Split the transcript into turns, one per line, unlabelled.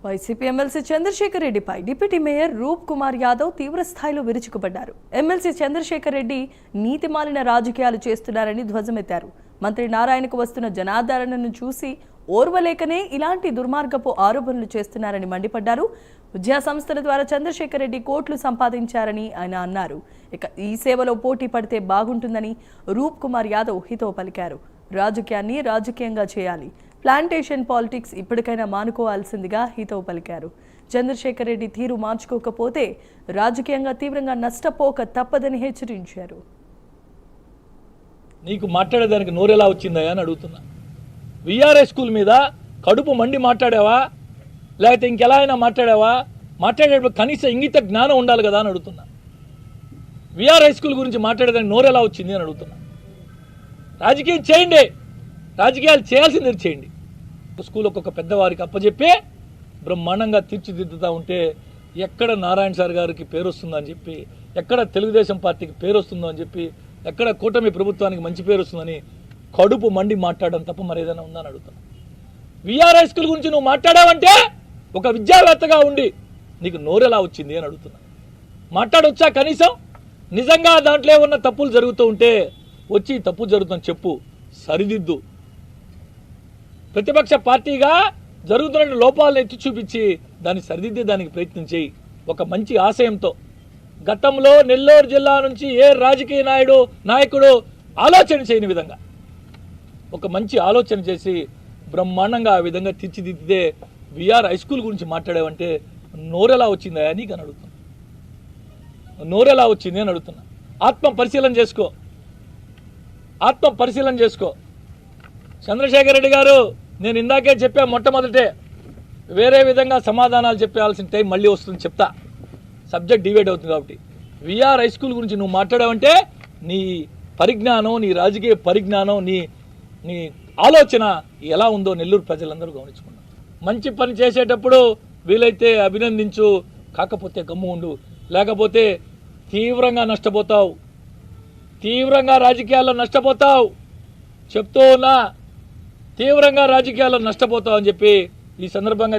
YCP MLC Chandrasekhar రెడ్డిపై deputy mayor రూప్ కుమార్ యాదవ్ తీవ్ర స్థాయిలో విరుచుకుపడ్డారు. ఎమ్మెల్సీ చంద్రశేఖర్ రెడ్డి నీతిమాలిన రాజకీయాలు చేస్తున్నారని ధ్వజమెత్తారు. మంత్రి నారాయణకు వస్తున్న జనాదరణను చూసి ఓర్వలేకనే ఇలాంటి దుర్మార్గపు ఆరోపణలు చేస్తున్నారని మండిపడ్డారు. విద్యా సంస్థల ద్వారా చంద్రశేఖర్ రెడ్డి కోట్లు సంపాదించారని ఆయన అన్నారు. ఇక ఈ సేవలో పోటీ పడితే బాగుంటుందని రూప్ కుమార్ యాదవ్ హితవు పలికారు. రాజకీయాన్ని రాజకీయంగా చేయాలి, ప్లాంటేషన్ పాలిటిక్స్ ఇప్పటికైనా మానుకోవాల్సిందిగా హితవు పలికారు. చంద్రశేఖర్ రెడ్డి తీరు మార్చుకోకపోతే రాజకీయంగా తీవ్రంగా నష్టపోక తప్పదని హెచ్చరించారు.
నీకు మాట్లాడేదానికి నోరెలా వచ్చిందా అని అడుగుతున్నా. విఆర్ఎస్ స్కూల్ మీద కడుపు మండి మాట్లాడావా, లేకపోతే ఇంకెలా అయినా మాట్లాడావా? మాట్లాడేటప్పుడు కనీస ఇంగిత జ్ఞానం ఉండాలి కదా అని అడుగుతున్నా. విఆర్ఎస్ స్కూల్ గురించి మాట్లాడేదానికి నోరెలా వచ్చింది అని అడుగుతున్నా. రాజకీయం చేయండి, రాజకీయాలు చేయాల్సింది చేయండి. స్కూల్ ఒక్కొక్క పెద్దవారికి అప్పచెప్పి బ్రహ్మాండంగా తీర్చిదిద్దుతూ ఉంటే ఎక్కడ నారాయణ సార్ గారికి పేరు వస్తుందని చెప్పి, ఎక్కడ తెలుగుదేశం పార్టీకి పేరు వస్తుందో అని చెప్పి, ఎక్కడ కూటమి ప్రభుత్వానికి మంచి పేరు వస్తుందని కడుపు మండి మాట్లాడడం తప్ప మరేదైనా ఉందని అడుగుతున్నా. విఆర్ఎస్ స్కూల్ గురించి నువ్వు మాట్లాడావంటే ఒక విద్యావేత్తగా ఉండి నీకు నోరెలా వచ్చింది అని అడుగుతున్నా. మాట్లాడొచ్చా కనీసం? నిజంగా దాంట్లో ఉన్న తప్పులు జరుగుతూ ఉంటే వచ్చి తప్పు జరుగుతుందని చెప్పు, సరిదిద్దు. ప్రతిపక్ష పార్టీగా జరుగుతున్న లోపాలను ఎత్తి చూపించి దాన్ని సరిదిద్దే దానికి ప్రయత్నం చేయి ఒక మంచి ఆశయంతో. గతంలో నెల్లూరు జిల్లా నుంచి ఏ రాజకీయ నాయకుడు ఆలోచన చేయని విధంగా ఒక మంచి ఆలోచన చేసి బ్రహ్మాండంగా ఆ విధంగా తీర్చిదిద్దితే విఆర్ హై స్కూల్ గురించి మాట్లాడావంటే నోరెలా వచ్చిందా నీకు అని అడుగుతున్నా. నోరెలా వచ్చింది అని అడుగుతున్నా. ఆత్మ పరిశీలన చేసుకో. చంద్రశేఖర్ రెడ్డి గారు, నేను ఇందాకే చెప్పా, మొట్టమొదటే వేరే విధంగా సమాధానాలు చెప్పాల్సిన టైం మళ్ళీ వస్తుంది, చెప్తా. సబ్జెక్ట్ డివైడ్ అవుతుంది కాబట్టి. విఆర్ హై స్కూల్ గురించి నువ్వు మాట్లాడావంటే నీ పరిజ్ఞానం, నీ రాజకీయ పరిజ్ఞానం, నీ ఆలోచన ఎలా ఉందో నెల్లూరు ప్రజలందరూ గమనించుకున్నారు. మంచి పని చేసేటప్పుడు వీలైతే అభినందించు, కాకపోతే గమ్ము ఉండు, లేకపోతే తీవ్రంగా నష్టపోతావు, తీవ్రంగా రాజకీయాల్లో నష్టపోతావు. చెప్తూ ఉన్నా, తీవ్రంగా రాజకీయాల్లో నష్టపోతావు అని చెప్పి ఈ సందర్భంగా